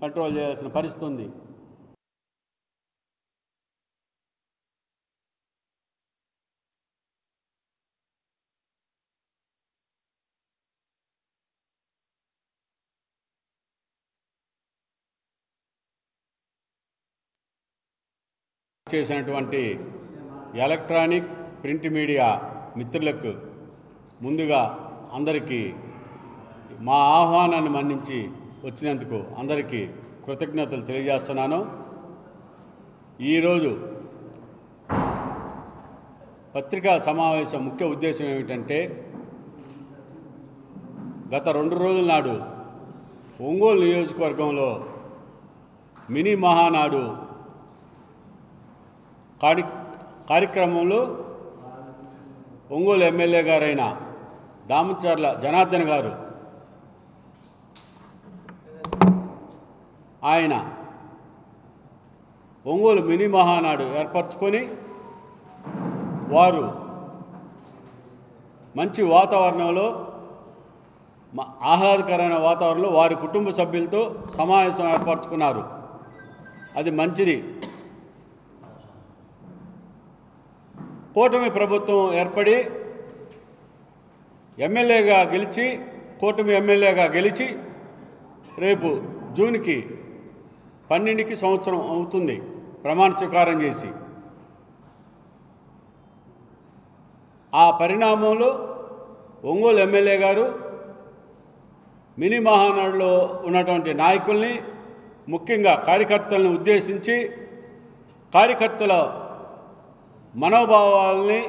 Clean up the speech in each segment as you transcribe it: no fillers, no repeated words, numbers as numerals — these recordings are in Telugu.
కంట్రోల్ చేయాల్సిన పరిస్థితి ఉంది. చేసినటువంటి ఎలక్ట్రానిక్ ప్రింట్ మీడియా మిత్రులకు ముందుగా అందరికీ మా ఆహ్వానాన్ని మన్నించి వచ్చినందుకు అందరికీ కృతజ్ఞతలు తెలియజేస్తున్నాను. ఈరోజు పత్రికా సమావేశం ముఖ్య ఉద్దేశం ఏమిటంటే, గత 2 రోజుల నాడు ఒంగోలు నియోజకవర్గంలో మినీ మహానాడు కార్యక్రమంలో ఒంగోలు ఎమ్మెల్యే గారైన దామచర్ల జనార్దన్ గారు ఆయన ఒంగోలు మినీ మహానాడు ఏర్పరచుకొని వారు మంచి వాతావరణంలో ఆహ్లాదకరమైన వాతావరణంలో వారి కుటుంబ సభ్యులతో సమావేశం ఏర్పరచుకున్నారు. అది మంచిది. కూటమి ప్రభుత్వం ఏర్పడి కూటమి ఎమ్మెల్యేగా గెలిచి రేపు జూన్కి 12కి సంవత్సరం అవుతుంది ప్రమాణ స్వీకారం చేసి. ఆ పరిణామంలో ఒంగోలు ఎమ్మెల్యే గారు మినీ మహానాడులో ఉన్నటువంటి నాయకుల్ని, ముఖ్యంగా కార్యకర్తలను ఉద్దేశించి కార్యకర్తల మనోభావాల్ని,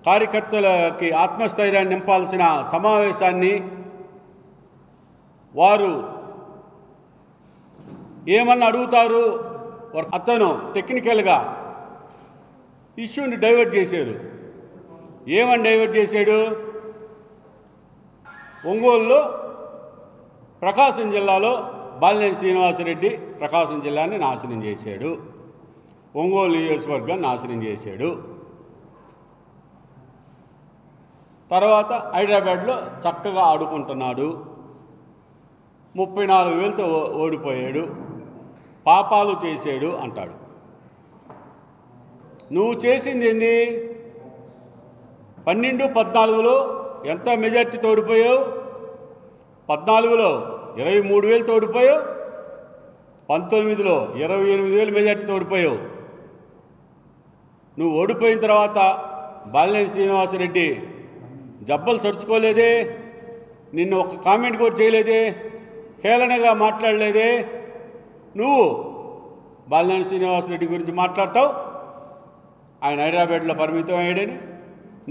కార్యకర్తలకి ఆత్మస్థైర్యాన్ని నింపాల్సిన సమావేశాన్ని వారు ఏమన్నా అడుగుతారు, అతను టెక్నికల్గా ఇష్యూని డైవర్ట్ చేశారు. ఏమని డైవర్ట్ చేశాడు? ఒంగోలులో ప్రకాశం జిల్లాలో బాలినేని శ్రీనివాసరెడ్డి ప్రకాశం జిల్లాని నాశనం చేశాడు, ఒంగోలు నియోజకవర్గాన్ని నాశనం చేశాడు. తర్వాత హైదరాబాద్లో చక్కగా ఆడుకుంటున్నాడు, 34,000తో ఓడిపోయాడు, పాపాలు చేశాడు అంటాడు. నువ్వు చేసింది ఏంది? 12-14లో ఎంత మెజార్టీతో ఓడిపోయావు? 14లో 23,000తో ఓడిపోయావు, 19లో 28,000 మెజార్టీతో ఓడిపోయావు. నువ్వు ఓడిపోయిన తర్వాత బాలినేని శ్రీనివాసరెడ్డి జబ్బలు సరుచుకోలేదే, నిన్ను ఒక కామెంట్ కూడా చేయలేదే, హేళనగా మాట్లాడలేదే. నువ్వు బాలినేని శ్రీనివాసరెడ్డి గురించి మాట్లాడతావు, ఆయన హైదరాబాద్లో పరిమితం అయ్యాడని.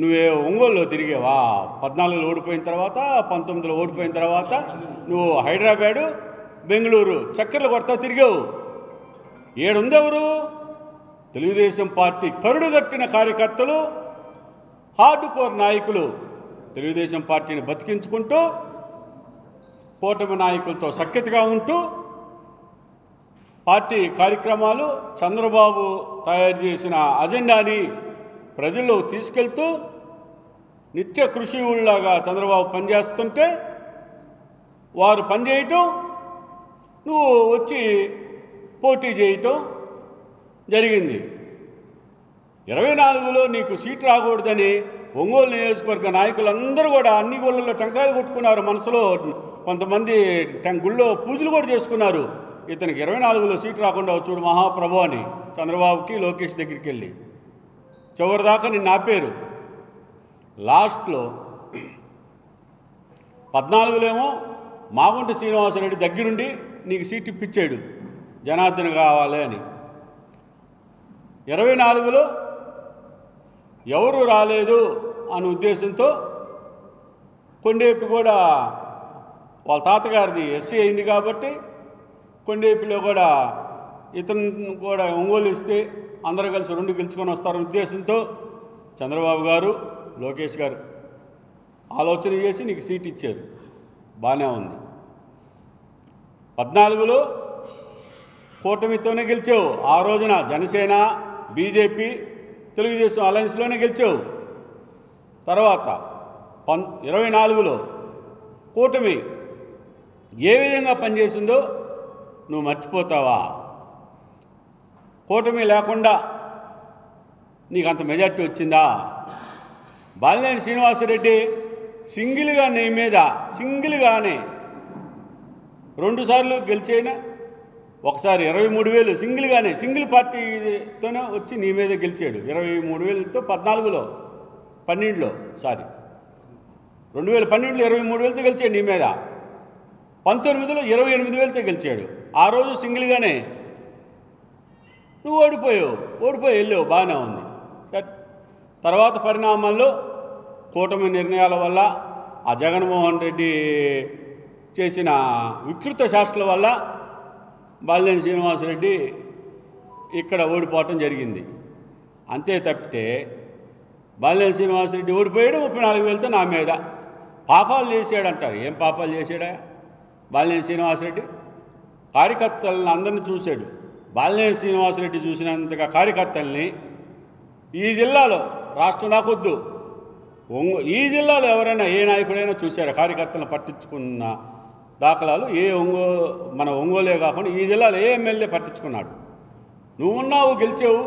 నువ్వే ఒంగోలులో తిరిగావా? 14లో ఓడిపోయిన తర్వాత, 19లో ఓడిపోయిన తర్వాత నువ్వు హైదరాబాదు, బెంగళూరు చక్కర్లు కొడతా తిరిగావు. ఏడుందెవరు? తెలుగుదేశం పార్టీ కరుడుగట్టిన కార్యకర్తలు, హార్డ్ కోర్ నాయకులు తెలుగుదేశం పార్టీని బతికించుకుంటూ కూటమి నాయకులతో సఖ్యతగా ఉంటూ పార్టీ కార్యక్రమాలు, చంద్రబాబు తయారు చేసిన అజెండాని ప్రజల్లో తీసుకెళ్తూ నిత్య కృషివుల్లాగా చంద్రబాబు పనిచేస్తుంటే వారు పనిచేయటం, నువ్వు వచ్చి పోటీ చేయటం జరిగింది. 24లో నీకు సీట్ రాకూడదని ఒంగోలు నియోజకవర్గ నాయకులందరూ కూడా అన్ని గుళ్ళల్లో టెంకాయలు కొట్టుకున్నారు. మనసులో కొంతమంది గుళ్ళో పూజలు కూడా చేసుకున్నారు. ఇతనికి 24లో సీట్ రాకుండా చూడు మహాప్రభు అని చంద్రబాబుకి లోకేష్ దగ్గరికి వెళ్ళి చివరిదాకా నిన్ను ఆపారు. లాస్ట్లో 14లో మాగుంట శ్రీనివాసరెడ్డి దగ్గరుండి నీకు సీట్ ఇప్పించాడు, జనార్దన్ కావాలి అని. 24లో ఎవరు రాలేదు అనే ఉద్దేశంతో కొండేపి కూడా వాళ్ళ తాతగారిది ఎస్సీ అయింది కాబట్టి కొండేపిలో కూడా ఇతను కూడా ఒంగోలు ఇస్తే అందరూ కలిసి 2 గెలుచుకొని వస్తారనే ఉద్దేశంతో చంద్రబాబు గారు, లోకేష్ గారు ఆలోచన చేసి నీకు సీట్ ఇచ్చారు. బాగానే ఉంది. 14లో కూటమితోనే గెలిచావు. ఆ రోజున జనసేన, బీజేపీ, తెలుగుదేశం అలయన్స్లోనే గెలిచావు. తర్వాత 24లో కూటమి ఏ విధంగా పనిచేసిందో నువ్వు మర్చిపోతావా? కూటమి లేకుండా నీకు అంత మెజార్టీ వచ్చిందా? బాలినేని శ్రీనివాసరెడ్డి సింగిల్గా నీ మీద సింగిల్గానే 2 సార్లు గెలిచేనా, ఒకసారి 23,000 సింగిల్గానే సింగిల్ పార్టీతోనే వచ్చి నీ మీద గెలిచాడు. 23,000తో 14లో 12లో 2012లో 23,000తో గెలిచాడు నీ మీద. 19లో 28,000తో గెలిచాడు. ఆ రోజు సింగిల్గానే నువ్వు ఓడిపోయి వెళ్ళావు, బాగానే ఉంది. తర్వాత పరిణామాల్లో కూటమి నిర్ణయాల వల్ల ఆ జగన్మోహన్ రెడ్డి చేసిన వికృత శాస్త్రాల వల్ల బాలినేని శ్రీనివాసరెడ్డి ఇక్కడ ఓడిపోవటం జరిగింది. అంతే తప్పితే బాలినేని శ్రీనివాసరెడ్డి ఓడిపోయాడు 34,000తో నా మీద. పాపాలు చేశాడంటారు. ఏం పాపాలు చేశాడా బాలినేని శ్రీనివాసరెడ్డి? కార్యకర్తలను అందరినీ చూశాడు. బాలినేని శ్రీనివాసరెడ్డి చూసినంతగా కార్యకర్తల్ని ఈ జిల్లాలో, రాష్ట్రం దాకొద్దు, ఈ జిల్లాలో ఎవరైనా ఏ నాయకుడైనా చూశారా? కార్యకర్తలను పట్టించుకున్న దాఖలాలు మన ఒంగోలే కాకుండా ఈ జిల్లాలో ఏ ఎమ్మెల్యే పట్టించుకున్నాడు? నువ్వున్నావు, గెలిచావు,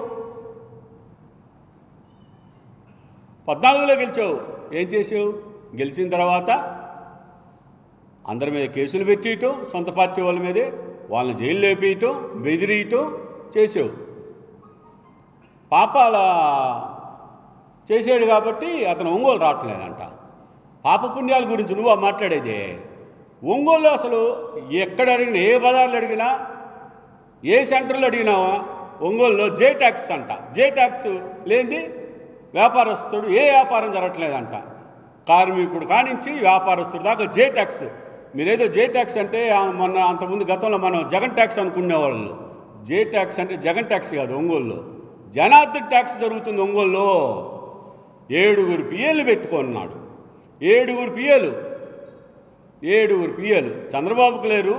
14లో గెలిచావు. ఏం చేసావు? గెలిచిన తర్వాత అందరి మీద కేసులు పెట్టేయటం, సొంత పార్టీ వాళ్ళ మీదే వాళ్ళని జైలు లేపేయటం, బెదిరియటం చేసావు. పాపాల చేసాడు కాబట్టి అతను ఒంగోలు రావట్లేదంట. పాపపుణ్యాల గురించి నువ్వు మాట్లాడేదే. ఒంగోలు అసలు ఎక్కడ అడిగినా, ఏ బజార్లు అడిగినా, ఏ సెంటర్లో అడిగినావా ఒంగోలులో జే ట్యాక్స్ అంట. జే ట్యాక్స్ లేనిది వ్యాపారస్తుడు ఏ వ్యాపారం జరగట్లేదంట. కార్మికుడు కానించి వ్యాపారస్తుడు దాకా జే ట్యాక్స్. మీరేదో జే ట్యాక్స్ అంటే మొన్న అంతకుముందు గతంలో మనం జగన్ ట్యాక్స్ అనుకునేవాళ్ళు. జే ట్యాక్స్ అంటే జగన్ ట్యాక్స్ కాదు, ఒంగోలులో జనార్దన్ ట్యాక్స్ జరుగుతుంది. ఒంగోలులో 7 పిఏలు పెట్టుకున్నాడు. 7 పిఏలు చంద్రబాబుకు లేరు,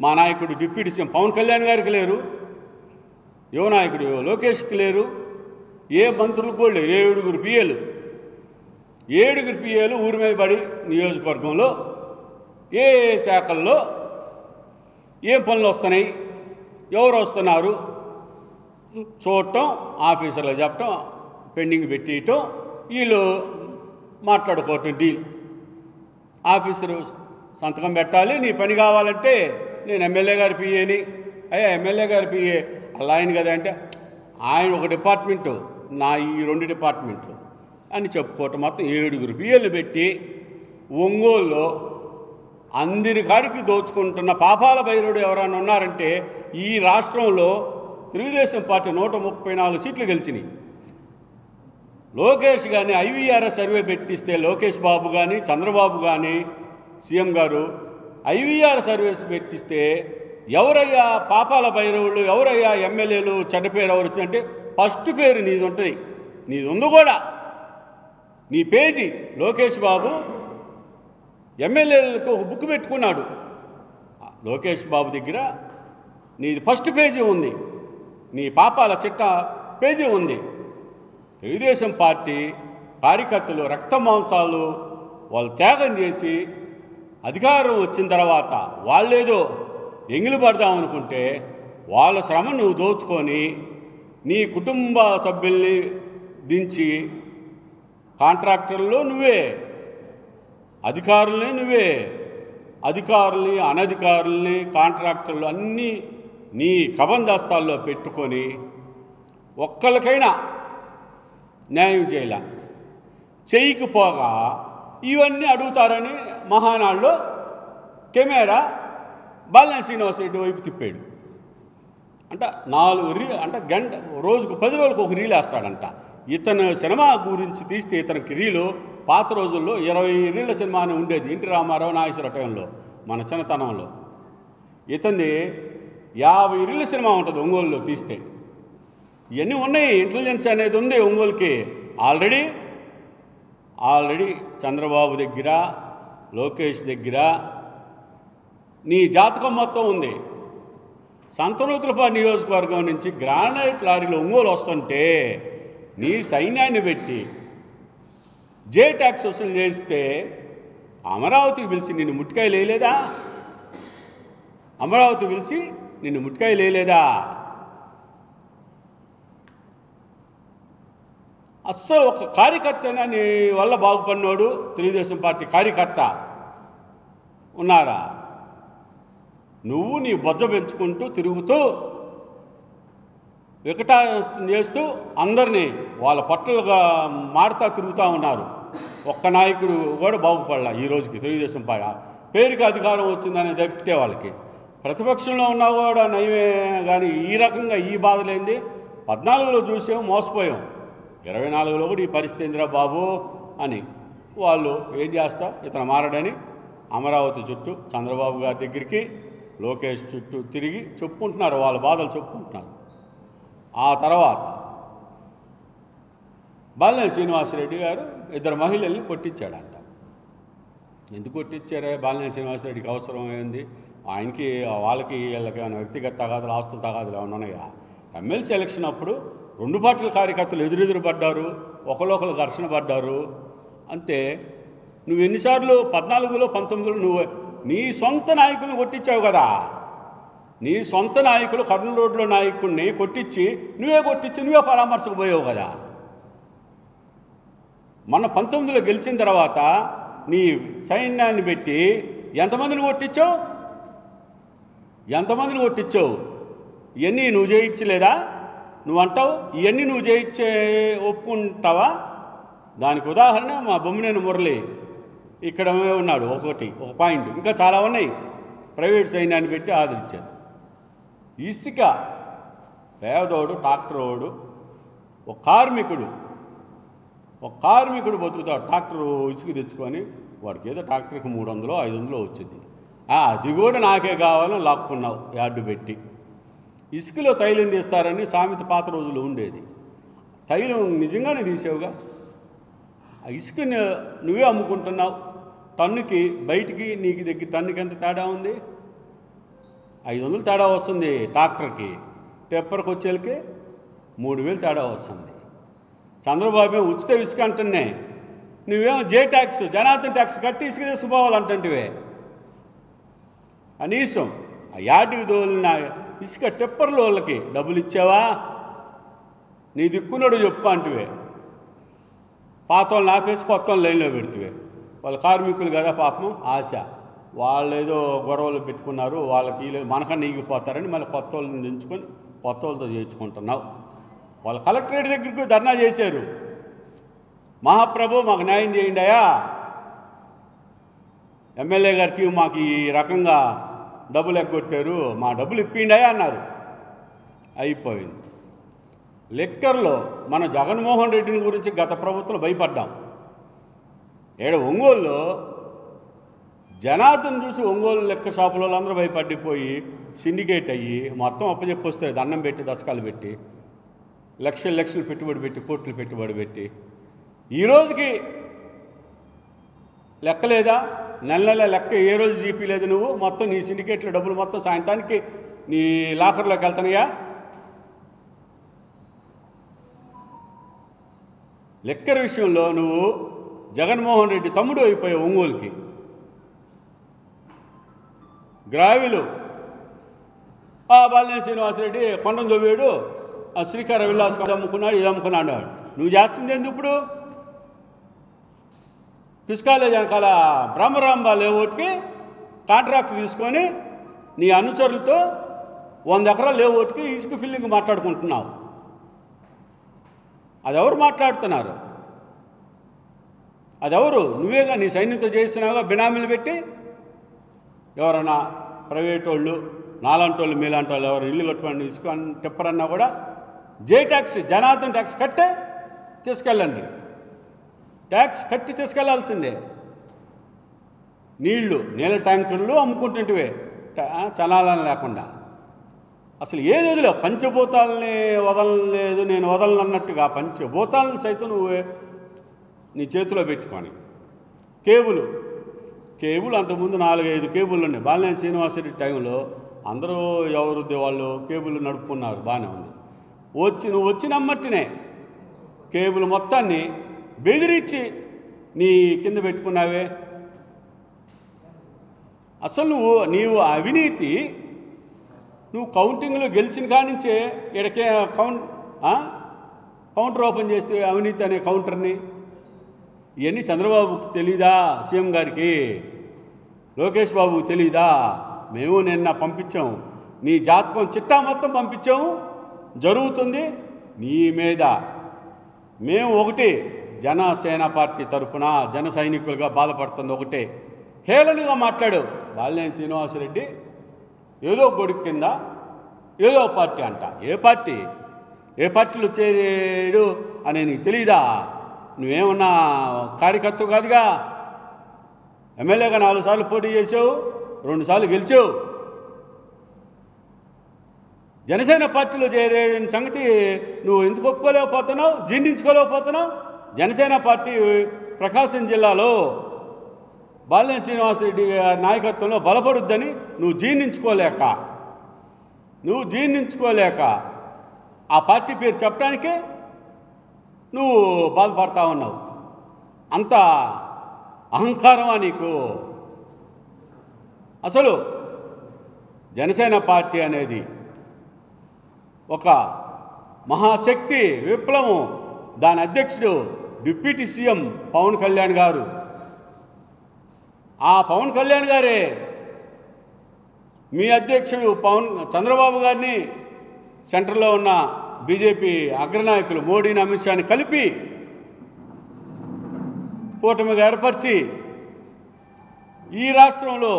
మా నాయకుడు డిప్యూటీ సీఎం పవన్ కళ్యాణ్ గారికి లేరు, యువ నాయకుడు లోకేష్కి లేరు, ఏ మంత్రులకు కూడా లేరు. 7 పిఏలు ఊరి మీద పడి నియోజకవర్గంలో ఏ శాఖల్లో ఏం పనులు వస్తున్నాయి, ఎవరు వస్తున్నారు చూడటం, ఆఫీసర్లు చెప్పటం, పెండింగ్ పెట్టేయటం, వీళ్ళు మాట్లాడుకోవటం డీల్. ఆఫీసరు సంతకం పెట్టాలి, నీ పని కావాలంటే నేను ఎమ్మెల్యే గారి పిఏని. అయ్యా ఎమ్మెల్యే గారి పిఏ అలా ఆయన కదా అంటే ఆయన ఒక డిపార్ట్మెంటు, నా ఈ 2 డిపార్ట్మెంట్లు అని చెప్పుకోవటం. మొత్తం 7 పిఏలు పెట్టి ఒంగోలులో అందరి కాడికి దోచుకుంటున్న పాపాల భైరవుడు ఎవరైనా ఉన్నారంటే ఈ రాష్ట్రంలో తెలుగుదేశం పార్టీ 134 సీట్లు గెలిచినాయి. లోకేష్ కానీ ఐవీఆర్ఎస్ సర్వే పెట్టిస్తే లోకేష్ బాబు కానీ చంద్రబాబు కానీ సీఎం గారు ఐవీఆర్ సర్వేస్ పెట్టిస్తే ఎవరయ్యా పాపాల భైరవులు, ఎవరయ్యా ఎమ్మెల్యేలు చెడ్డ పేరు ఎవరు వచ్చిందంటే ఫస్ట్ పేరు నీది ఉంటుంది. నీది ఉంది కూడా, నీ పేజీ. లోకేష్ బాబు ఎమ్మెల్యేలకు ఒక బుక్ పెట్టుకున్నాడు. లోకేష్ బాబు దగ్గర నీది ఫస్ట్ పేజీ ఉంది, నీ పాపాల చిట్ట పేజీ ఉంది. తెలుగుదేశం పార్టీ కార్యకర్తలు రక్త మాంసాలు వాళ్ళు త్యాగం చేసి అధికారం వచ్చిన తర్వాత వాళ్ళేదో ఎంగిలి పడదామనుకుంటే వాళ్ళ శ్రమ నువ్వు దోచుకొని నీ కుటుంబ సభ్యుల్ని దించి కాంట్రాక్టర్లు నువ్వే, అధికారుల్ని నువ్వే, అధికారుల్ని అనధికారుల్ని కాంట్రాక్టర్లు అన్నీ నీ కబందాస్తాల్లో పెట్టుకొని ఒక్కరికైనా న్యాయం చేయకపోగా ఇవన్నీ అడుగుతారని మహానాడులో కెమెరా బాలినేని శ్రీనివాసరెడ్డి వైపు తిప్పాడు. అంటే 4 అంటే రోజుకు 10 రోజులకు ఒక రీల్ వేస్తాడంట. ఇతను సినిమా గురించి తీస్తే ఇతనికి రీలు పాత రోజుల్లో 20 రీళ్ళ సినిమా అని ఉండేది ఎన్టీ రామారావు నాగేశ్వరరావు టైంలో మన చిన్నతనంలో. ఇతనిది 50 రీళ్ళ సినిమా ఉంటుంది ఒంగోలులో తీస్తే. ఇవన్నీ ఉన్నాయి, ఇంటెలిజెన్స్ అనేది ఉంది ఒంగోలుకి. ఆల్రెడీ చంద్రబాబు దగ్గర లోకేష్ దగ్గర నీ జాతకం మొత్తం ఉంది. సంతనూతులపాడు నియోజకవర్గం నుంచి గ్రానైట్ లారీలో ఒంగోలు వస్తుంటే నీ సైన్యాన్ని పెట్టి జే ట్యాక్స్ వసూలు చేస్తే అమరావతికి పిలిచి నిన్ను ముట్టికాయలు వేయలేదా? అమరావతి పిలిచి నిన్ను ముట్టికాయ లేలేదా? అస్సలు ఒక కార్యకర్తనా నీ వల్ల బాగుపడినోడు తెలుగుదేశం పార్టీ కార్యకర్త ఉన్నారా? నువ్వు నీ బొజ్జ పెంచుకుంటూ తిరుగుతూ వికటాసం చేస్తూ అందరినీ వాళ్ళ పట్టలుగా మారుతా తిరుగుతూ ఉన్నారు. ఒక్క నాయకుడు కూడా బాగుపడలా ఈ రోజుకి తెలుగుదేశం పార్టీ. పేరుకి అధికారం వచ్చిందని తప్పితే వాళ్ళకి ప్రతిపక్షంలో ఉన్నా కూడా నయమే. కానీ ఈ రకంగా ఈ బాధ లేనిది 14లో చూసాం, మోసపోయాం. 24లో కూడా ఈ పరిస్థితి ఏందిరా బాబు అని వాళ్ళు ఏం చేస్తా ఇతను మారడని అమరావతి చుట్టూ చంద్రబాబు గారి దగ్గరికి లోకేష్ చుట్టూ తిరిగి చెప్పుకుంటున్నారు, వాళ్ళ బాధలు చెప్పుకుంటున్నారు. ఆ తర్వాత బాలినేని శ్రీనివాసరెడ్డి గారు 2 మహిళల్ని కొట్టించాడంట. ఎందుకు కొట్టించారే? బాలినేని శ్రీనివాసరెడ్డికి అవసరం ఏంది? ఆయనకి వాళ్ళకి వీళ్ళకి ఏమైనా వ్యక్తిగత తగాదులు, ఆస్తుల తగాదులు ఏమైనా ఉన్నాయా? ఎమ్మెల్సీ ఎలక్షన్ అప్పుడు 2 పార్టీల కార్యకర్తలు ఎదురెదురు పడ్డారు, ఒకరు ఘర్షణ పడ్డారు అంతే. నువ్వు ఎన్నిసార్లు 14లో 19లో నువ్వు నీ సొంత నాయకులను కొట్టించావు కదా. నీ సొంత నాయకులు కర్నూలు రోడ్లో నాయకుడిని కొట్టించి నువ్వే పరామర్శకు పోయావు కదా. మన 19లో గెలిచిన తర్వాత నీ సైన్యాన్ని పెట్టి ఎంతమందిని కొట్టించావు? ఇవన్నీ నువ్వు చేయించలేదా? నువ్వు అంటావు ఇవన్నీ నువ్వు చేయించే ఒప్పుకుంటావా? దానికి ఉదాహరణ మా బొమ్మినేని మురళి ఇక్కడ ఉన్నాడు. ఒక పాయింట్. ఇంకా చాలా ఉన్నాయి. ప్రైవేట్ సైన్యాన్ని పెట్టి ఆదరించారు. ఇసుక పేదోడు, ట్రాక్టరోడు, ఒక కార్మికుడు బతుకుతాడు. ట్రాక్టర్ ఇసుక తెచ్చుకొని వాడికి ఏదో ట్రాక్టర్కి 300 500 వచ్చింది. అది కూడా నాకే కావాలని లాక్కున్నావు యార్డు పెట్టి. ఇసుకలో తైలం తీస్తారని సామెత పాత రోజులు ఉండేది. తైలం నిజంగానే తీసావుగా. ఆ ఇసుక నువ్వే అమ్ముకుంటున్నావు. టన్నుకి బయటికి నీకు దగ్గర టన్నుకి ఎంత తేడా ఉంది? 500 తేడా వస్తుంది ట్రాక్టర్కి. టెప్పర్కి వచ్చేళ్ళకి 3000 తేడా వస్తుంది. చంద్రబాబు ఉచిత ఇసుక అంటున్నాయి, నువ్వేమో ట్యాక్స్ జనార్దన్ ట్యాక్స్ కట్టి ఇసుక తీసుకుపోవాలంటుంటివే. కనీసం ఆ యార్డుకి తోలిన ఇసుక టెప్పర్ల వాళ్ళకి డబ్బులు ఇచ్చావా? నీ దిక్కున్నాడు చెప్పు అంటువే. పాత వాళ్ళని ఆపేసి కొత్త వాళ్ళు లైన్లో పెడితే వాళ్ళ కార్మికులు కదా పాపం ఆశ. వాళ్ళు ఏదో గొడవలు పెట్టుకున్నారు, వాళ్ళకి మనకన్నా ఈగిపోతారని మళ్ళీ కొత్త వాళ్ళని దించుకొని కొత్త వాళ్ళతో చేయించుకుంటున్నావు. వాళ్ళు కలెక్టరేట్ దగ్గరికి ధర్నా చేశారు. మహాప్రభు మాకు న్యాయం చేయండి అయ్యా, ఎమ్మెల్యే గారికి మాకు ఈ రకంగా డబ్బులు ఎగ్గొట్టారు, మా డబ్బులు ఇప్పిండి అయ్యా అన్నారు. అయిపోయింది. లెక్కర్లో మన జగన్మోహన్ రెడ్డిని గురించి గత ప్రభుత్వం భయపడ్డాం. ఒంగోలులో జనార్దన్ చూసి ఒంగోలు లెక్క షాపుల వాళ్ళందరూ భయపడిపోయి సిండికేట్ అయ్యి మొత్తం అప్పచెప్పొస్తారు. దండం పెట్టి దశకాలు పెట్టి లక్షలు పెట్టుబడి పెట్టి కోట్లు పెట్టుబడి పెట్టి ఈ రోజుకి లెక్క లేదా? నెల లెక్క ఏ రోజు జీపీ లేదు. నువ్వు మొత్తం నీ సిండికేట్లో డబ్బులు మొత్తం సాయంత్రానికి నీ లాకర్లోకి వెళ్తానయ్యా. లెక్కర విషయంలో నువ్వు జగన్మోహన్ రెడ్డి తమ్ముడు అయిపోయావు. ఒంగోలుకి గ్రావిలు బాలినేని శ్రీనివాసరెడ్డి కొండను దొవ్వాడు, శ్రీకార విలాస్ అమ్ముకున్నాడు, ఇది అమ్ముకున్నాడు. నువ్వు చేస్తుంది ఎందుకు? ఇప్పుడు కాలేజ్ వెనకాల బ్రహ్మరాంబ లేఅవుట్కి కాంట్రాక్ట్ తీసుకొని నీ అనుచరులతో 100 ఎకరాల లేఅవుట్కి ఇసుక ఫిల్లింగ్ మాట్లాడుకుంటున్నావు. అదెవరు మాట్లాడుతున్నారు? అదెవరు? నువ్వేగా నీ సైన్యంతో చేస్తున్నావుగా బినామీలు పెట్టి. ఎవరన్నా ప్రైవేట్ వాళ్ళు నాలాంటి వాళ్ళు మీలాంటి వాళ్ళు ఎవరు ఇల్లు కట్టుకోండి ఇసుక టెప్పరన్నా కూడా ట్యాక్స్ జనార్దన్ ట్యాక్స్ కట్టే తీసుకెళ్ళండి. ట్యాక్స్ కట్టి తీసుకెళ్లాల్సిందే. నీళ్ళ ట్యాంకర్లు అమ్ముకుంటుంటివే చనాలని లేకుండా. అసలు ఏది వదిలే పంచభూతాలని వదలలేదు, నేను వదలనన్నట్టుగా పంచభూతాలను సైతం నువ్వే నీ చేతిలో పెట్టుకొని కేబుల్ అంతకుముందు 4-5 కేబుళ్ళు ఉన్నాయి. బాలినేని శ్రీనివాసరెడ్డి టైంలో అందరూ ఎవరు వాళ్ళు కేబుల్ నడుపుకున్నారు, బాగానే ఉంది. నువ్వు వచ్చినమ్మట్టినే కేబుల్ మొత్తాన్ని బెదిరించి నీ కింద పెట్టుకున్నావే. అసలు నీవు అవినీతి నువ్వు కౌంటింగ్లో గెలిచిన కానించే ఇక్కడికే కౌంటర్ ఓపెన్ చేస్తే అవినీతి అనే కౌంటర్ని. ఇవన్నీ చంద్రబాబుకు తెలీదా? సీఎం గారికి, లోకేష్ బాబుకు తెలీదా? మేము నిన్న పంపించాం, నీ జాతకం చిట్టా మొత్తం పంపించాము, జరుగుతుంది నీ మీద. మేము ఒకటి జనసేన పార్టీ తరఫున జన సైనికులుగా బాధపడుతుంది ఒకటే. హేళనగా మాట్లాడు బాలినేని శ్రీనివాసరెడ్డి ఏదో గొడుగు కింద ఏదో పార్టీ అంట. ఏ పార్టీ? ఏ పార్టీలో చేరాడు అని నీకు తెలీదా? నువ్వేమన్నా కార్యకర్త కాదుగా. ఎమ్మెల్యేగా 4 సార్లు పోటీ చేసావు, 2 సార్లు గెలిచావు. జనసేన పార్టీలో చేరిన సంగతి నువ్వు ఎందుకు ఒప్పుకోలేకపోతున్నావు, జీర్ణించుకోలేకపోతున్నావు? జనసేన పార్టీ ప్రకాశం జిల్లాలో బాలినేని శ్రీనివాసరెడ్డి గారి నాయకత్వంలో బలపడుద్దని నువ్వు జీర్ణించుకోలేక ఆ పార్టీ పేరు చెప్పడానికే నువ్వు బాధపడతా ఉన్నావు. అంత అహంకారమా నీకు? అసలు జనసేన పార్టీ అనేది ఒక మహాశక్తి, విప్లవం. దాని అధ్యక్షుడు డిప్యూటీ సీఎం పవన్ కళ్యాణ్ గారు. ఆ పవన్ కళ్యాణ్ గారే మీ అధ్యక్షుడు చంద్రబాబు గారిని, సెంటర్లో ఉన్న బీజేపీ అగ్రనాయకులు మోడీని, అమిత్ షాని కలిపి కూటమిగా ఏర్పరిచి ఈ రాష్ట్రంలో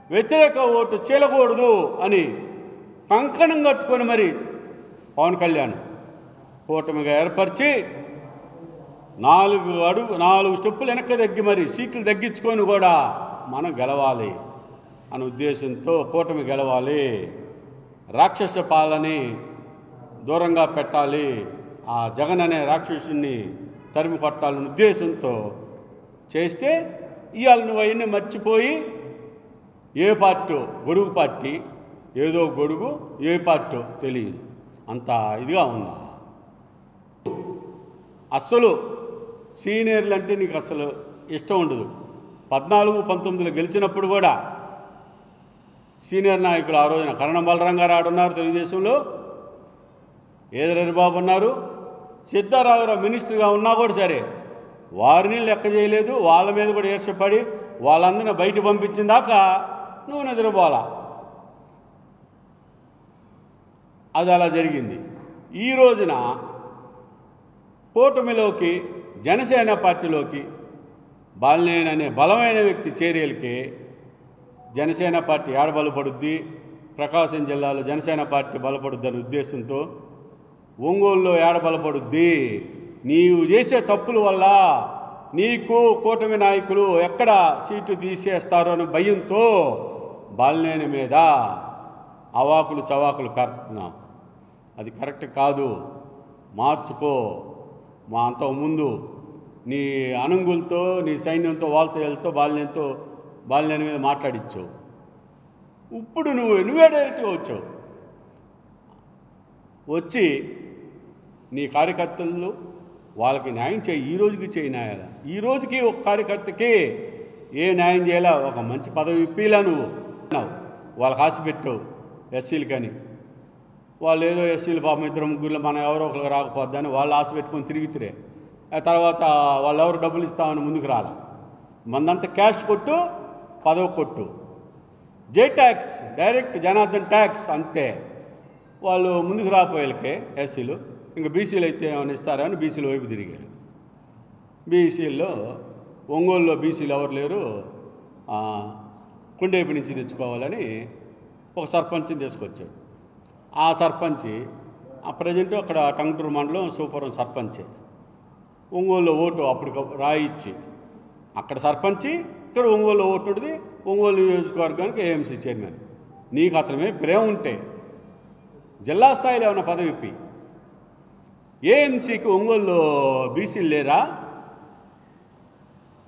వ్యతిరేక ఓటు చీలకూడదు అని కంకణం కట్టుకొని మరి పవన్ కళ్యాణ్ కూటమిగా ఏర్పరిచి 4 స్టెప్పులు వెనక్కి తగ్గి మరి సీట్లు తగ్గించుకొని కూడా మనం గెలవాలి అనే ఉద్దేశంతో కూటమి గెలవాలి, రాక్షస పాలని దూరంగా పెట్టాలి, ఆ జగన్ అనే రాక్షసుని తరిమి కొట్టాలనే ఉద్దేశంతో చేస్తే ఇవాళ నువ్వు అవన్నీ మర్చిపోయి ఏ పార్టీ గొడుగు పార్టీ, ఏదో గొడుగు, ఏ పార్టీ తెలియదు, అంత ఇదిగా ఉందా? అస్సలు సీనియర్లు అంటే నీకు అసలు ఇష్టం ఉండదు. 14-19లో గెలిచినప్పుడు కూడా సీనియర్ నాయకులు ఆ రోజున కరణం బలరాం గారు ఆడున్నారు తెలుగుదేశంలో, ఏదరరి బాబు ఉన్నారు, సిద్ధారామరావు మినిస్టర్గా ఉన్నా కూడా సరే వారిని లెక్క చేయలేదు. వాళ్ళ మీద కూడా ఈర్ష్యపడి వాళ్ళందరినీ బయట పంపించిన దాకా నువ్వు నిద్రపోలా. అది అలా జరిగింది. ఈ రోజున కూటమిలోకి, జనసేన పార్టీలోకి బాలినేని అనే బలమైన వ్యక్తి చేరేలకి జనసేన పార్టీ ఏడ బలపడుద్ది, ప్రకాశం జిల్లాలో జనసేన పార్టీ బలపడుద్ది అనే ఉద్దేశంతో ఒంగోలులో ఏడ బలపడుద్ది. నీవు చేసే తప్పుల వల్ల నీకు కూటమి నాయకులు ఎక్కడ సీటు తీసేస్తారో అని భయంతో బాలినేని మీద అవాకులు చవాకులు పెడుతున్నాం. అది కరెక్ట్ కాదు, మార్చుకో. మా అంతకుముందు నీ అనుంగులతో, నీ సైన్యంతో, వాళ్ళతో వెళ్తూ బాలినేని మీద మాట్లాడించావు. ఇప్పుడు నువ్వే డైరెక్ట్గా వచ్చావు. వచ్చి నీ కార్యకర్తలు వాళ్ళకి న్యాయం చేయి. ఈ రోజుకి చేయి న్యాయాలు. ఈ రోజుకి ఒక కార్యకర్తకి ఏ న్యాయం చేయాలా? ఒక మంచి పదవి ఇప్పిలా నువ్వు వాళ్ళకి ఆశ పెట్టావు ఎస్సీలు. కానీ వాళ్ళు ఏదో ఎస్సీలు పాపం 2-3 మనం ఎవరో ఒకరికి రాకపోద్దని వాళ్ళు ఆశ పెట్టుకొని తిరిగితే ఆ తర్వాత వాళ్ళు ఎవరు డబ్బులు ఇస్తామని ముందుకు రాలా. మందంతా క్యాష్ కొట్టు, పదవి కొట్టు, J tax, direct Janardhan tax, అంతే. వాళ్ళు ముందుకు రాపోయేళ్ళకే ఎస్సీలు, ఇంకా బీసీలు అయితే ఏమైనా ఇస్తారా అని బీసీల వైపు తిరిగాడు. బీసీల్లో ఒంగోలులో బీసీలు ఎవరు లేరు, కొండేపు నుంచి తెచ్చుకోవాలని ఒక సర్పంచ్ని తీసుకొచ్చాడు. ఆ సర్పంచి ప్రజెంట్ అక్కడ టంగుటూరు మండలం సూపురం సర్పంచే. ఒంగోలులో ఓటు అప్పుడు రాయిచ్చి అక్కడ సర్పంచి, ఇక్కడ ఒంగోలులో ఓటు ఉంటుంది. ఒంగోలు నియోజకవర్గానికి ఏఎంసీ చైర్మన్. నీకు అతని ప్రేమ ఉంటే జిల్లా స్థాయిలో ఏమైనా పదవి ఇప్పి. ఏఎంసీకి ఒంగోలులో బీసీలు లేరా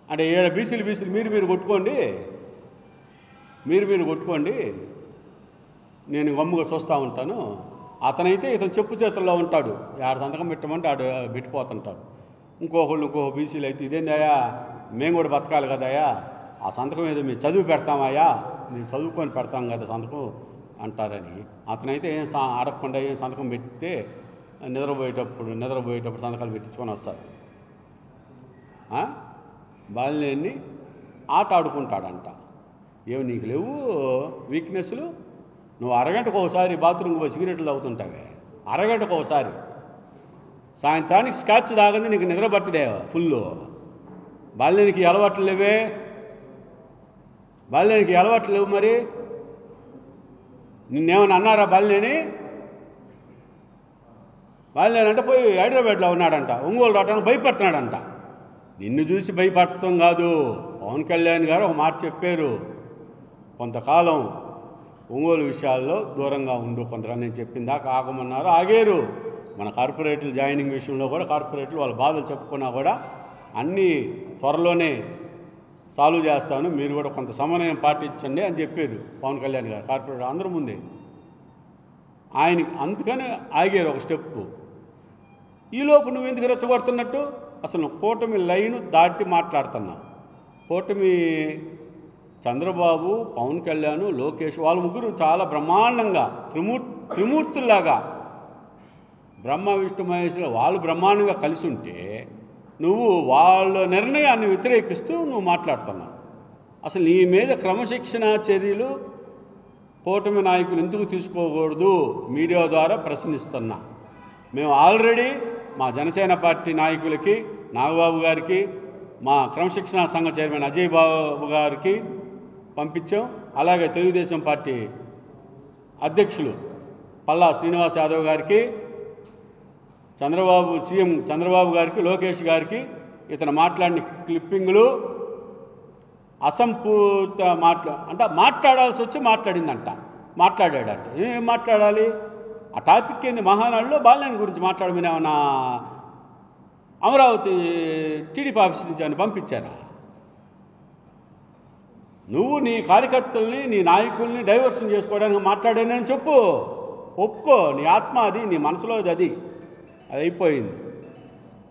అంటే ఏడ బీసీలు మీరు కొట్టుకోండి, మీరు కొట్టుకోండి, నేను గమ్ముగా చూస్తూ ఉంటాను. అతనైతే ఇతను చెప్పు చేతుల్లో ఉంటాడు, ఆడ సంతకం పెట్టమంటే ఆడు పెట్టిపోతుంటాడు. ఇంకో బీసీలు అయితే ఇదేందయ్యా, మేము కూడా బతకాలి కదయ్యా, ఆ సంతకం ఏదో మేము చదివి పెడతామయ్యా, నేను చదువుకొని పెడతాం కదా సంతకం అంటారని అతనైతే ఏం అడగకుండా ఏం సంతకం పెడితే నిద్రపోయేటప్పుడు సంతకాలు పెట్టించుకొని వస్తారు. బాలినేని ఆట ఆడుకుంటాడంట. ఏమి నీకు లేవు వీక్నెస్లు? నువ్వు అరగంటకు ఒకసారి బాత్రూమ్కి పోయి సిగరెట్లు తాగుతుంటావే, అరగంటకు ఒకసారి. సాయంత్రానికి స్కాచ్ తాగంది నీకు నిద్ర పట్టదే ఫుల్. బాల్యానికి అలవాట్లు లేవే, బాల్యానికి అలవాట్లు లేవు. మరి నిన్నేమన్నా అన్నారా బాల్యని? బాల్యని అంటే పోయి హైదరాబాద్లో ఉన్నాడంట, ఒంగోలు రావడానికి భయపడుతున్నాడంట. నిన్ను చూసి భయపడటం కాదు, పవన్ కళ్యాణ్ గారు ఒక మాట చెప్పారు, కొంతకాలం ఒంగోలు విషయాల్లో దూరంగా ఉండు, కొంతకాలం నేను చెప్పిన దాకా ఆగమన్నారు, ఆగారు. మన కార్పొరేట్లు జాయినింగ్ విషయంలో కూడా కార్పొరేట్లు వాళ్ళ బాధలు చెప్పుకున్నా కూడా అన్నీ త్వరలోనే సాల్వ్ చేస్తాను, మీరు కూడా కొంత సమన్వయం పాటించండి అని చెప్పారు పవన్ కళ్యాణ్ గారు కార్పొరేట్ అందరి ముందే. ఆయనకి అందుకని ఆగారు ఒక స్టెప్పు. ఈలోపు నువ్వు ఎందుకు రెచ్చగొడుతున్నట్టు? అసలు కూటమి లైను దాటి మాట్లాడుతున్నా. కూటమి చంద్రబాబు, పవన్ కళ్యాణ్, లోకేష్ వాళ్ళ ముగ్గురు చాలా బ్రహ్మాండంగా త్రిమూర్తుల్లాగా బ్రహ్మ విష్ణు మహేశ్వరులు వాళ్ళు బ్రహ్మాండంగా కలిసి ఉంటే నువ్వు వాళ్ళ నిర్ణయాన్ని వ్యతిరేకిస్తూ నువ్వు మాట్లాడుతున్నావు. అసలు నీ మీద క్రమశిక్షణ చర్యలు కూటమి నాయకులు ఎందుకు తీసుకోకూడదు మీడియా ద్వారా ప్రశ్నిస్తున్నా. మేము ఆల్రెడీ మా జనసేన పార్టీ నాయకులకి, నాగబాబు గారికి, మా క్రమశిక్షణ సంఘ చైర్మన్ అజయ్ బాబు గారికి పంపించాం. అలాగే తెలుగుదేశం పార్టీ అధ్యక్షులు పల్లా శ్రీనివాస్ యాదవ్ గారికి, సీఎం చంద్రబాబు గారికి, లోకేష్ గారికి ఇతను మాట్లాడిన క్లిప్పింగులు అసంపూర్త అంటే మాట్లాడాల్సి వచ్చి మాట్లాడాడంట. ఏం మాట్లాడాలి? ఆ టాపిక్ ఏంది? మహానాడులో బాలినేని గురించి మాట్లాడమని ఏమన్నా అమరావతి టీడీపీ ఆఫీస్ నుంచి ఏమైనా పంపించారా? నువ్వు నీ కార్యకర్తల్ని, నీ నాయకుల్ని డైవర్షన్ చేసుకోవడానికి మాట్లాడానని చెప్పు, ఒప్పుకో. నీ ఆత్మ అది, నీ మనసులో అది అయిపోయింది.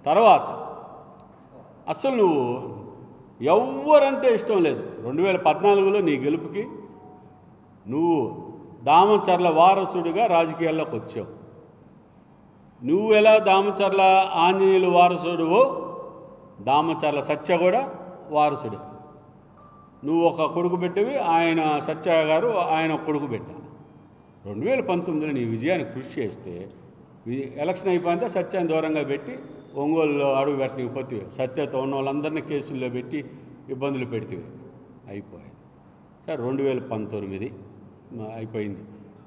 తర్వాత అసలు నువ్వు ఎవ్వరంటే ఇష్టం లేదు. 2014లో నీ గెలుపుకి నువ్వు దామచర్ల వారసుడిగా రాజకీయాల్లోకి వచ్చావు. నువ్వు ఎలా దామచర్ల ఆంజనేయులు వారసుడువో దామచర్ల సత్య కూడా వారసుడు. నువ్వు ఒక కొడుకు పెట్టివి, ఆయన సత్య గారు ఆయన కొడుకు పెట్టా. 2019లో నీ విజయాన్ని కృషి చేస్తే ఎలక్షన్ అయిపోయితే సత్యాన్ని దూరంగా పెట్టి ఒంగోలులో అడుగు పెట్టకపోతే సత్యతో ఉన్న వాళ్ళందరినీ కేసుల్లో పెట్టి ఇబ్బందులు పెడితే అయిపోయింది. సరే 2019 అయిపోయింది.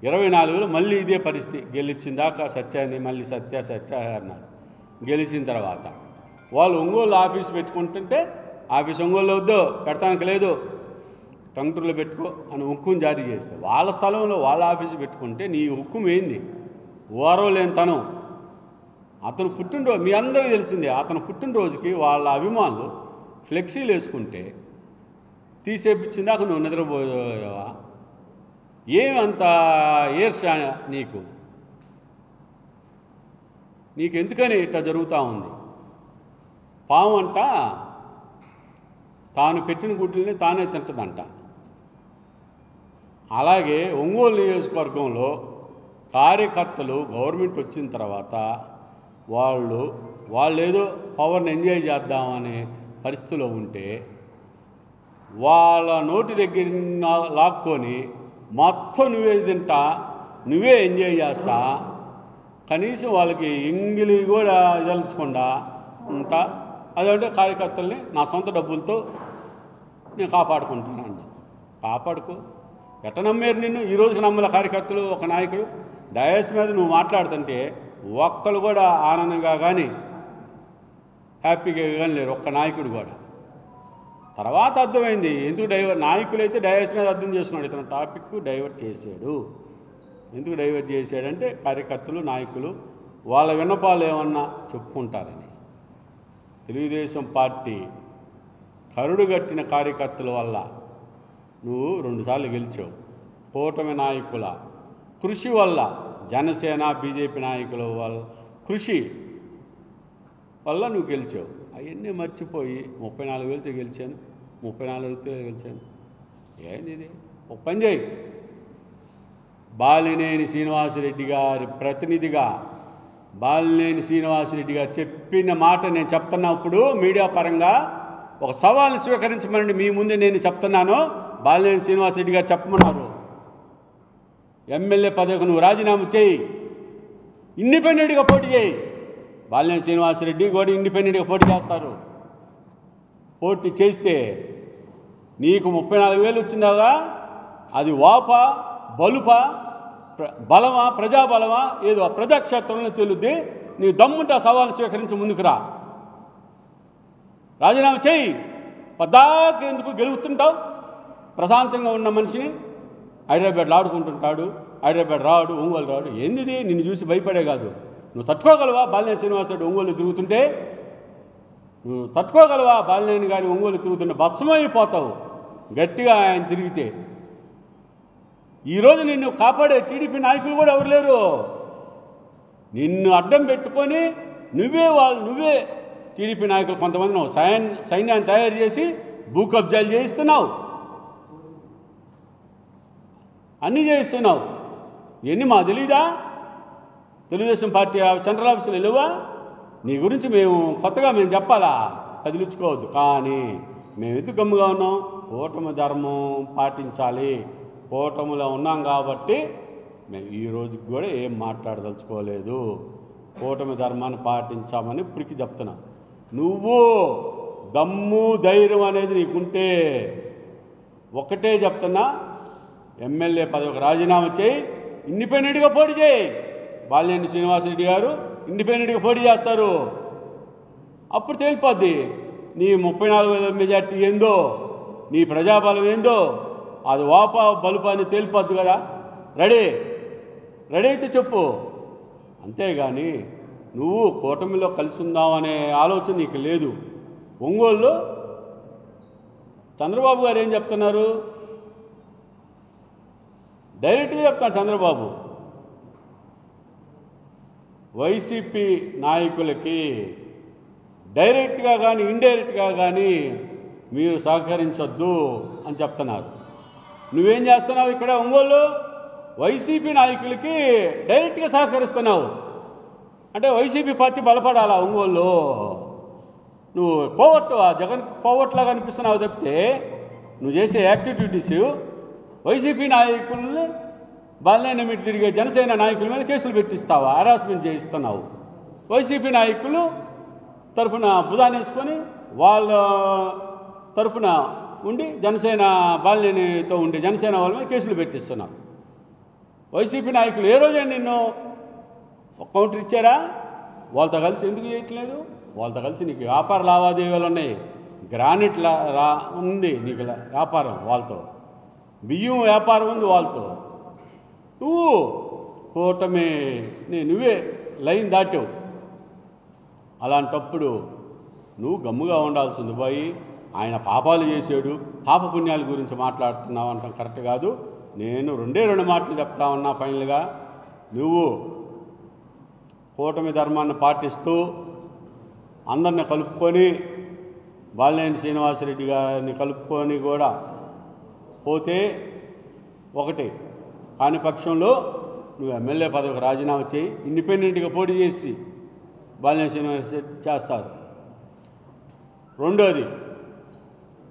24లో మళ్ళీ ఇదే పరిస్థితి. గెలిచిన దాకా సత్యాన్ని మళ్ళీ సత్య అన్నారు. గెలిచిన తర్వాత వాళ్ళు ఒంగోలు ఆఫీస్ పెట్టుకుంటుంటే ఆఫీస్ ఒంగోలు వద్దు, పెడతానికి లేదు, టంగుటూరులో పెట్టుకో అని హుక్కుం జారీ చేస్తే వాళ్ళ స్థలంలో వాళ్ళ ఆఫీసు పెట్టుకుంటే నీ హుక్కుం ఏంది? ఓరవలేని తనం. అతను పుట్టినరోజు మీ అందరికీ తెలిసిందే. అతను పుట్టినరోజుకి వాళ్ళ అభిమానులు ఫ్లెక్సీలు వేసుకుంటే తీసేపించిందాక నువ్వు నిద్రపోయావా? ఏమంత ఈర్ష్య నీకెందుకని ఇట్లా జరుగుతూ ఉంది? పాము అంట తాను పెట్టిన గుడ్లని తానే తింటుందంట. అలాగే ఒంగోలు నియోజకవర్గంలో కార్యకర్తలు గవర్నమెంట్ వచ్చిన తర్వాత వాళ్ళు ఏదో పవర్ని ఎంజాయ్ చేద్దామనే పరిస్థితిలో ఉంటే వాళ్ళ నోటి దగ్గర లాక్కొని మొత్తం నువ్వే తింటా, నువ్వే ఎంజాయ్ చేస్తా, కనీసం వాళ్ళకి ఎంగిలి కూడా ఇదలుచకుండా ఉంటా. అదంటే కార్యకర్తల్ని నా సొంత డబ్బులతో నేను కాపాడుకుంటాను. కాపాడుకో. ఎట్ట నమ్మారు నిన్ను? ఈ రోజుకి నమ్మల కార్యకర్తలు. ఒక నాయకుడు డయాస్ మీద నువ్వు మాట్లాడుతుంటే ఒక్కరు కూడా ఆనందంగా కానీ హ్యాపీగా కానీ లేరు, ఒక్క నాయకుడు కూడా. తర్వాత అర్థమైంది ఎందుకు నాయకులైతే డయాస్ మీద అర్థం చేస్తున్నాడు, ఇతను టాపిక్ డైవర్ట్ చేశాడు. ఎందుకు డైవర్ట్ చేశాడంటే కార్యకర్తలు, నాయకులు వాళ్ళ విన్నపాలు ఏమన్నా చెప్పుకుంటారని. తెలుగుదేశం పార్టీ కరుడుగట్టిన కార్యకర్తల వల్ల నువ్వు 2 సార్లు గెలిచావు. కూటమి నాయకుల కృషి వల్ల, జనసేన బీజేపీ నాయకుల వల్ల కృషి వల్ల నువ్వు గెలిచావు. అవన్నీ మర్చిపోయి 34,000తో గెలిచాను, 34,000తో గెలిచాను. ఏంది ఇది? ఒక పని చేయి, బాలినేని శ్రీనివాసరెడ్డి గారి ప్రతినిధిగా బాలినేని శ్రీనివాసరెడ్డి గారు చెప్పిన మాట నేను చెప్తున్నప్పుడు మీడియా పరంగా ఒక సవాల్ని స్వీకరించమనండి. మీ ముందే నేను చెప్తున్నాను. బాలినేని శ్రీనివాసరెడ్డి గారు చెప్పమన్నారు, ఎమ్మెల్యే పదవికి నువ్వు రాజీనామా చేయి, ఇండిపెండెంట్గా పోటీ చేయి. బాలినేని శ్రీనివాసరెడ్డి కూడా ఇండిపెండెంట్గా పోటీ చేస్తారు. పోటీ చేస్తే నీకు 34,000 వచ్చిందాగా, అది వాపా బలుపా బలమా ప్రజాబలమా ఏదో ప్రజాక్షేత్రంలో తెలుద్ది. నీ దమ్ముంటే సవాలు స్వీకరించి ముందుకు రా, రాజీనామా చేయి. పద్దాక ఎందుకు గెలుగుతుంటావు? ప్రశాంతంగా ఉన్న మనిషిని హైదరాబాద్లో ఆడుకుంటుంటాడు, హైదరాబాద్ రాడు, ఒంగోలు రాడు. ఏంది నిన్ను చూసి భయపడే కాదు. నువ్వు తట్టుకోగలవా? బాలినేని శ్రీనివాసరెడ్డి ఒంగోలు తిరుగుతుంటే నువ్వు తట్టుకోగలవా? బాలినేని కానీ ఒంగోలు తిరుగుతుంటే భస్మైపోతావు గట్టిగా ఆయన తిరిగితే. ఈరోజు నిన్ను కాపాడే టీడీపీ నాయకులు కూడా ఎవరు లేరు. నిన్ను అడ్డం పెట్టుకొని నువ్వే టీడీపీ నాయకులు కొంతమంది నువ్వు సైన్యాన్ని తయారు చేసి భూ కబ్జాలు చేయిస్తున్నావు, అన్నీ చేయిస్తున్నావు. ఇవన్నీ మాకు తెలీదా? తెలుగుదేశం పార్టీ సెంట్రల్ ఆఫీసులు వెళ్ళవా? నీ గురించి కొత్తగా మేము చెప్పాలా? కదిలించుకోవద్దు. కానీ మేము ఎందుకు గమ్ముగా ఉన్నాం? కూటమి ధర్మం పాటించాలి. కూటమిలో ఉన్నాం కాబట్టి మేము ఈ రోజుకి కూడా ఏం మాట్లాడదలుచుకోలేదు. కూటమి ధర్మాన్ని పాటించామని ఇప్పటికీ చెప్తున్నా. నువ్వు దమ్ము ధైర్యం అనేది నీకుంటే ఒకటే చెప్తున్నా, ఎమ్మెల్యే పదవికి రాజీనామా చేయి, ఇండిపెండెంట్గా పోటీ చేయి. బాలినేని శ్రీనివాసరెడ్డి గారు ఇండిపెండెంట్గా పోటీ చేస్తారు. అప్పుడు తేలిపోద్ది నీ 34,000 మెజార్టీ ఏందో, నీ ప్రజాబలం ఏందో. అది వాపా బలుపా అని తేలిపోద్ది కదా. రెడీ అయితే చెప్పు. అంతేగాని నువ్వు కూటమిలో కలిసి ఉందామనే ఆలోచన నీకు లేదు. ఒంగోలులో చంద్రబాబు గారు ఏం చెప్తున్నారు? డైరెక్ట్గా చెప్తాడు చంద్రబాబు, వైసీపీ నాయకులకి డైరెక్ట్గా కానీ ఇండైరెక్ట్గా కానీ మీరు సహకరించొద్దు అని చెప్తున్నారు. నువ్వేం చేస్తున్నావు ఇక్కడ ఒంగోలు? వైసీపీ నాయకులకి డైరెక్ట్గా సహకరిస్తున్నావు. అంటే వైసీపీ పార్టీ బలపడాలా ఒంగోలు? నువ్వు కోవట్టు జగన్ కోవట్లాగా అనిపిస్తున్నావు తప్పితే నువ్వు చేసే యాక్టివిటీస్ వైసీపీ నాయకుల్ని బాలినేని మీద తిరిగే జనసేన నాయకుల మీద కేసులు పెట్టిస్తావా? హరాస్మెంట్ చేయిస్తున్నావు. వైసీపీ నాయకులు తరఫున బుధానేసుకొని వాళ్ళ తరఫున ఉండి జనసేన బాలినేనితో ఉండి జనసేన వాళ్ళ మీద కేసులు పెట్టిస్తున్నావు. వైసీపీ నాయకులు ఏ రోజే నిన్ను కౌంటర్ ఇచ్చారా? వాళ్ళతో కలిసి ఎందుకు చేయట్లేదు? వాళ్ళతో కలిసి నీకు వ్యాపార లావాదేవీలు ఉన్నాయి. గ్రానైట్ ఉంది నీకు వ్యాపారం వాళ్ళతో, బియ్యం వ్యాపారం ఉంది వాళ్ళతో. నువ్వు కూటమి నువ్వే లైన్ దాటావు. అలాంటప్పుడు నువ్వు గమ్ముగా ఉండాల్సింది పోయి ఆయన పాపాలు చేశాడు, పాప పుణ్యాల గురించి మాట్లాడుతున్నావు అంటాం కరెక్ట్ కాదు. నేను రెండు మాటలు చెప్తా ఉన్నా ఫైనల్గా. నువ్వు కూటమి ధర్మాన్ని పాటిస్తూ అందరిని కలుపుకొని బాలినేని శ్రీనివాసరెడ్డి గారిని కలుపుకొని కూడా పోతే ఒకటి, కాని పక్షంలో నువ్వు ఎమ్మెల్యే పదవికి రాజీనామా చేయి, ఇండిపెండెంట్గా పోటీ చేసి బాలినేని శ్రీనివాసరెడ్డి చేస్తారు. రెండోది,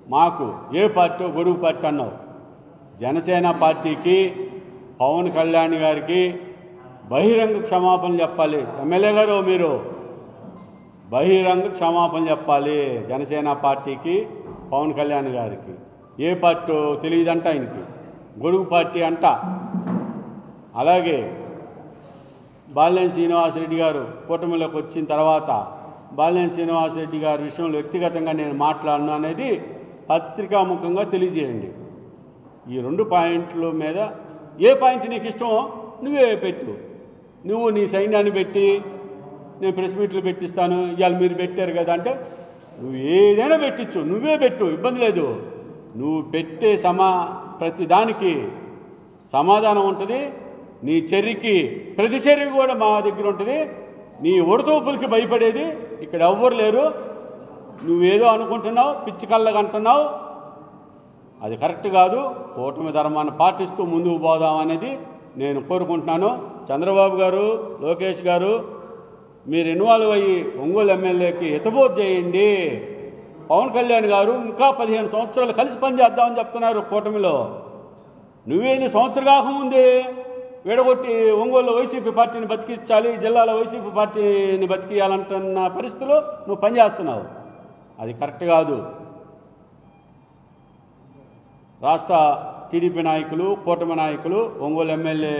మాకు ఏ పార్టీ గొడుగు పార్టీ అన్నావు. జనసేన పార్టీకి పవన్ కళ్యాణ్ గారికి బహిరంగ క్షమాపణ చెప్పాలి. ఎమ్మెల్యే గారు మీరు బహిరంగ క్షమాపణ చెప్పాలి జనసేన పార్టీకి, పవన్ కళ్యాణ్ గారికి. ఏ పార్టీ తెలియదంట ఆయనకి, గొడుగు పార్టీ అంట. అలాగే బాలినేని శ్రీనివాసరెడ్డి గారు కూటమిలోకి వచ్చిన తర్వాత బాలినేని శ్రీనివాసరెడ్డి గారి విషయంలో వ్యక్తిగతంగా నేను మాట్లాడను అనేది పత్రికాముఖంగా తెలియజేయండి. ఈ 2 పాయింట్ల మీద ఏ పాయింట్ నీకు ఇష్టమో నువ్వే పెట్టు. నువ్వు నీ సైన్యాన్ని పెట్టి నేను ప్రెస్ మీట్లు పెట్టిస్తాను, ఇవాళ మీరు పెట్టారు కదా అంటే నువ్వు ఏదైనా పెట్టించు, నువ్వే పెట్టు, ఇబ్బంది లేదు. నువ్వు పెట్టే ప్రతి దానికి సమాధానం ఉంటుంది. నీ చర్యకి ప్రతి చర్య కూడా మా దగ్గర ఉంటుంది. నీ ఒడతూపులకి భయపడేది ఇక్కడ ఎవ్వరు లేరు. నువ్వేదో అనుకుంటున్నావు, పిచ్చి కళ్ళగా అంటున్నావు, అది కరెక్ట్ కాదు. కూటమి ధర్మాన్ని పాటిస్తూ ముందుకు పోదాం అనేది నేను కోరుకుంటున్నాను. చంద్రబాబు గారు, లోకేష్ గారు, మీరు ఇన్వాల్వ్ అయ్యి ఒంగోలు ఎమ్మెల్యేకి హితబోధ చేయండి. పవన్ కళ్యాణ్ గారు ఇంకా 15 సంవత్సరాలు కలిసి పనిచేద్దామని చెప్తున్నారు కూటమిలో. నువ్వేది సంవత్సరం కాకముందే విడగొట్టి ఒంగోలులో వైసీపీ పార్టీని బతికించాలి, జిల్లాలో వైసీపీ పార్టీని బతికియాలంటున్న పరిస్థితిలో నువ్వు పనిచేస్తున్నావు. అది కరెక్ట్ కాదు. రాష్ట్ర టీడీపీ నాయకులు, కూటమి నాయకులు ఒంగోలు ఎమ్మెల్యే